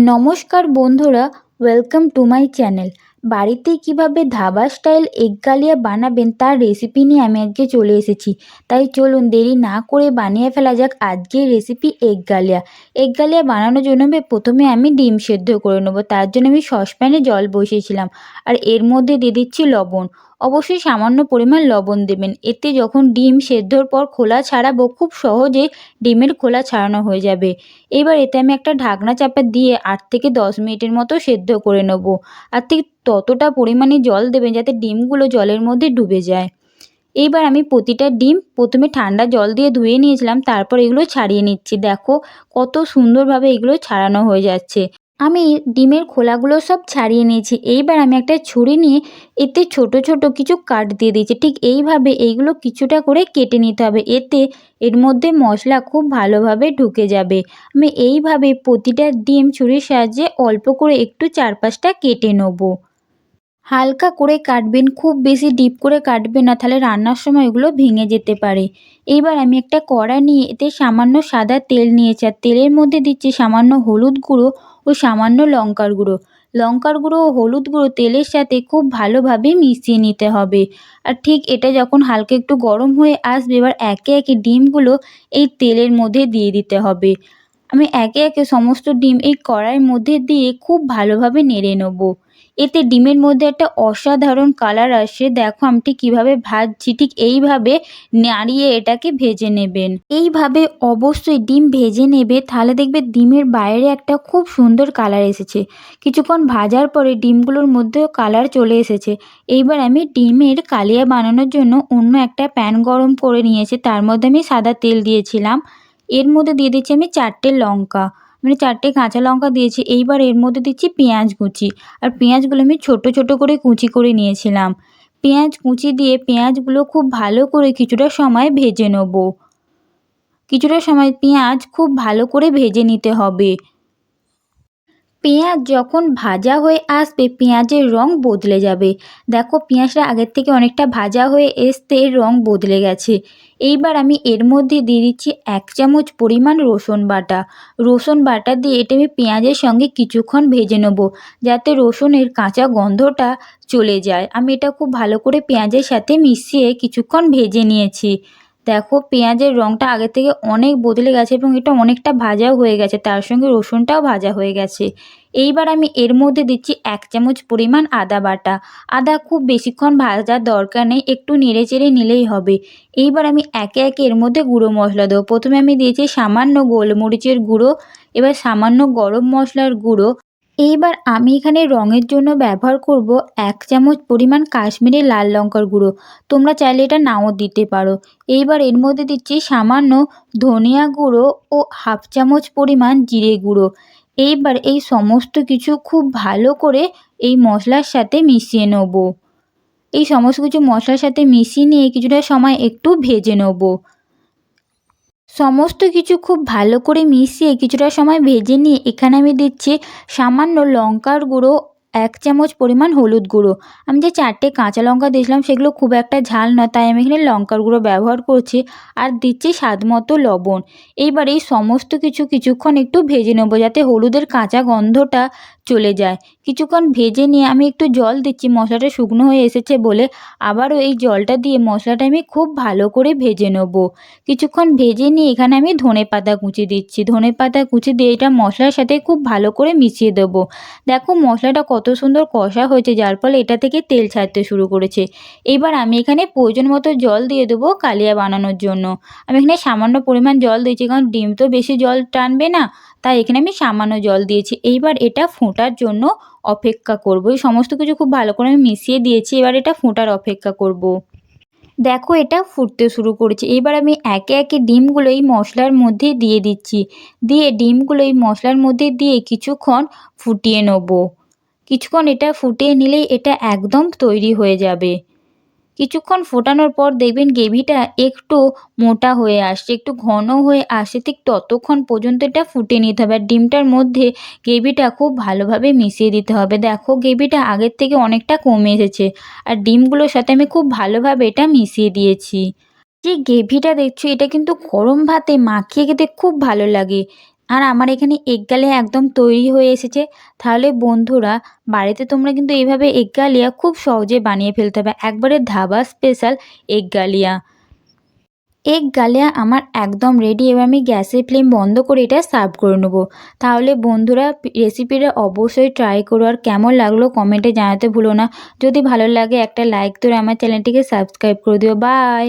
নমস্কার বন্ধুরা, welcome to my channel. বাড়িতে কিভাবে ধাবা স্টাইল এগ কালিয়া বানাবেন তার রেসিপি নিয়ে আমি আজকে চলে এসেছি। তাই চলুন দেরি না করে বানিয়ে ফেলা যাক আজকের রেসিপি এগ কালিয়া। এগ কালিয়া বানানোর জন্য প্রথমে আমি ডিম সেদ্ধ করে নেবো। তার জন্য আমি সসপ্যানে জল বসিয়েছিলাম আর এর মধ্যে দিয়ে দিচ্ছি লবণ। অবশ্যই সামান্য পরিমাণ লবণ দেবেন, এতে যখন ডিম সেদ্ধর পর খোলা ছাড়াবো খুব সহজে ডিমের খোলা ছাড়ানো হয়ে যাবে। এবার এতে আমি একটা ঢাকনা চাপা দিয়ে 8 থেকে 10 মিনিটের মতো সেদ্ধ করে নেব। আর ঠিক ততটা পরিমাণে জল দেবেন যাতে ডিমগুলো জলের মধ্যে ডুবে যায়। এইবার আমি প্রতিটা ডিম প্রথমে ঠান্ডা জল দিয়ে ধুয়ে নিয়েছিলাম, তারপর এগুলো ছাড়িয়ে নিচ্ছি। দেখো কত সুন্দরভাবে এগুলো ছাড়ানো হয়ে যাচ্ছে। আমি ডিমের খোলাগুলো সব ছাড়িয়ে নিয়েছি। এইবার আমি একটা ছুরি নিয়ে এতে ছোট ছোট কিছু কাট দিয়ে দিয়েছি। ঠিক এইভাবে এইগুলো কিছুটা করে কেটে নিতে হবে, এতে এর মধ্যে মশলা খুব ভালোভাবে ঢুকে যাবে। আমি এইভাবে প্রতিটা ডিম ছুরির সাহায্যে অল্প করে একটু চারপাশটা কেটে নেবো। হালকা করে কাটবেন, খুব বেশি ডিপ করে কাটবেন না, তাহলে রান্নার সময় এগুলো ভেঙে যেতে পারে। এইবার আমি একটা কড়া নিয়ে এতে সামান্য সাদা তেল নিয়েছি আর তেলের মধ্যে দিচ্ছি সামান্য হলুদ গুঁড়ো ও সামান্য লঙ্কার গুঁড়ো। লঙ্কার গুঁড়ো ও হলুদ গুঁড়ো তেলের সাথে খুব ভালোভাবে মিশিয়ে নিতে হবে। আর ঠিক এটা যখন হালকা একটু গরম হয়ে আসবে, এবার একে একে ডিমগুলো এই তেলের মধ্যে দিয়ে দিতে হবে। আমি একে একে সমস্ত ডিম এই কড়াইয়ের মধ্যে দিয়ে খুব ভালোভাবে নেড়ে নেবো। এতে ডিমের মধ্যে একটা অসাধারণ কালার আসে। দেখো আমি ঠিক কীভাবে ভাজছি, ঠিক এইভাবে নাড়িয়ে এটাকে ভেজে নেবেন। এইভাবে অবশ্যই ডিম ভেজে নেবে, তাহলে দেখবে ডিমের বাইরে একটা খুব সুন্দর কালার এসেছে। কিছুক্ষণ ভাজার পরে ডিমগুলোর মধ্যেও কালার চলে এসেছে। এইবার আমি ডিমের কালিয়া বানানোর জন্য অন্য একটা প্যান গরম করে নিয়েছি, তার মধ্যে আমি সাদা তেল দিয়েছিলাম। এর মধ্যে দিয়ে দিচ্ছি আমি 4টে লঙ্কা, মানে 4টে কাঁচা লঙ্কা দিয়েছি। এইবার এর মধ্যে দিচ্ছি পেঁয়াজ কুচি, আর পেঁয়াজগুলো আমি ছোট ছোট করে কুচি করে নিয়েছিলাম। পেঁয়াজ কুচি দিয়ে পেঁয়াজগুলো খুব ভালো করে কিছুটা সময় ভেজে নেব। কিছুটা সময় পেঁয়াজ খুব ভালো করে ভেজে নিতে হবে। পেঁয়াজ যখন ভাজা হয়ে আসবে পেঁয়াজের রং বদলে যাবে। দেখো পেঁয়াজটা আগের থেকে অনেকটা ভাজা হয়ে এসতে রং বদলে গেছে। এইবার আমি এর মধ্যে দিয়ে দিচ্ছি 1 চামচ পরিমাণ রসুন বাটা। রসুন বাটা দিয়ে এটা আমি পেঁয়াজের সঙ্গে কিছুক্ষণ ভেজে নেব, যাতে রসুনের কাঁচা গন্ধটা চলে যায়। আমি এটা খুব ভালো করে পেঁয়াজের সাথে মিশিয়ে কিছুক্ষণ ভেজে নিয়েছি। দেখো পেঁয়াজের রঙটা আগের থেকে অনেক বদলে গেছে এবং এটা অনেকটা ভাজাও হয়ে গেছে, তার সঙ্গে রসুনটাও ভাজা হয়ে গেছে। এইবার আমি এর মধ্যে দিচ্ছি 1 চামচ পরিমাণ আদা বাটা। আদা খুব বেশিক্ষণ ভাজার দরকার নেই, একটু নেড়ে চেড়ে নিলেই হবে। এইবার আমি একে একে এর মধ্যে গুঁড়ো মশলা দেবো। প্রথমে আমি দিয়েছি সামান্য গোলমরিচের গুঁড়ো, এবার সামান্য গরম মশলার গুঁড়ো। এইবার আমি এখানে রঙের জন্য ব্যবহার করব 1 চামচ পরিমাণ কাশ্মীরি লাল লঙ্কার গুঁড়ো। তোমরা চাইলে এটা নাও দিতে পারো। এইবার এর মধ্যে দিচ্ছি সামান্য ধনিয়া গুঁড়ো ও 1/2 চামচ পরিমাণ জিরে গুঁড়ো। এইবার এই সমস্ত কিছু খুব ভালো করে এই মশলার সাথে মিশিয়ে নেব। এই সমস্ত কিছু মশলার সাথে মিশিয়ে নিয়ে কিছুটা সময় একটু ভেজে নেব। সমস্ত কিছু খুব ভালো করে মিশিয়ে কিছুটা সময় ভেজে নিয়ে এখানে আমি দিচ্ছি সামান্য লঙ্কার গুঁড়ো, 1 চামচ পরিমাণ হলুদ গুঁড়ো। আমি যে 4টে কাঁচা লঙ্কা দিয়েছিলাম সেগুলো খুব একটা ঝাল নয়, তাই আমি এখানে লঙ্কার গুঁড়ো ব্যবহার করছি। আর দিচ্ছি স্বাদ মতো লবণ। এইবার এই সমস্ত কিছু কিছুক্ষণ একটু ভেজে নেব, যাতে হলুদের কাঁচা গন্ধটা চলে যায়। কিছুক্ষণ ভেজে নিয়ে আমি একটু জল দিচ্ছি, মশলাটা শুকনো হয়ে এসেছে বলে। আবারও এই জলটা দিয়ে মশলাটা আমি খুব ভালো করে ভেজে নেব। কিছুক্ষণ ভেজে নিয়ে এখানে আমি ধনেপাতা কুচি দিচ্ছি। ধনেপাতা কুচি দিয়ে এটা মশলার সাথে খুব ভালো করে মিশিয়ে দেবো। দেখো মশলাটা কত সুন্দর কষা হয়েছে, যার ফলে এটা থেকে তেল ছাড়তে শুরু করেছে। এইবার আমি এখানে প্রয়োজন মতো জল দিয়ে দেবো কালিয়া বানানোর জন্য। আমি এখানে সামান্য পরিমাণ জল দিয়েছি, কারণ ডিম তো বেশি জল টানবে না, তাই এখানে আমি সামান্য জল দিয়েছি। এইবার এটা ফোটার জন্য অপেক্ষা করব। এই সমস্ত কিছু খুব ভালো করে আমি মিশিয়ে দিয়েছি, এবার এটা ফোটার অপেক্ষা করব। দেখো এটা ফুটতে শুরু করেছে। এবার আমি একে একে ডিমগুলো এই মশলার মধ্যে দিয়ে দিচ্ছি। দিয়ে ডিমগুলো এই মশলার মধ্যে দিয়ে কিছুক্ষণ ফুটিয়ে নেব। কিছুক্ষণ এটা ফুটিয়ে নিলেই এটা একদম তৈরি হয়ে যাবে। কিছুক্ষণ ফোটানোর পর দেখবেন গ্রেভিটা একটু মোটা হয়ে আসছে, একটু ঘন হয়ে আসছে। ঠিক ততক্ষণ পর্যন্ত এটা ফুটিয়ে নিতে হবে। আর ডিমটার মধ্যে গ্রেভিটা খুব ভালোভাবে মিশিয়ে দিতে হবে। দেখো গ্রেভিটা আগের থেকে অনেকটা কমে এসেছে, আর ডিমগুলোর সাথে আমি খুব ভালোভাবে এটা মিশিয়ে দিয়েছি। যে গ্রেভিটা দেখছো এটা কিন্তু গরম ভাতে মাখিয়ে খেতে খুব ভালো লাগে। আর আমার এখানে এগ গালিয়া একদম তৈরি হয়ে এসেছে। তাহলে বন্ধুরা, বাড়িতে তোমরা কিন্তু এইভাবে এগ গালিয়া খুব সহজে বানিয়ে ফেলতে হবে, একবারে ধাবা স্পেশাল এগ গালিয়া। এগ গালিয়া আমার একদম রেডি। এবার আমি গ্যাসের ফ্লেম বন্ধ করে এটা সার্ভ করে নেবো। তাহলে বন্ধুরা, রেসিপিটা অবশ্যই ট্রাই করো, আর কেমন লাগলো কমেন্টে জানাতে ভুলো না। যদি ভালো লাগে একটা লাইক করে আমার চ্যানেলটিকে সাবস্ক্রাইব করে দিও। বাই।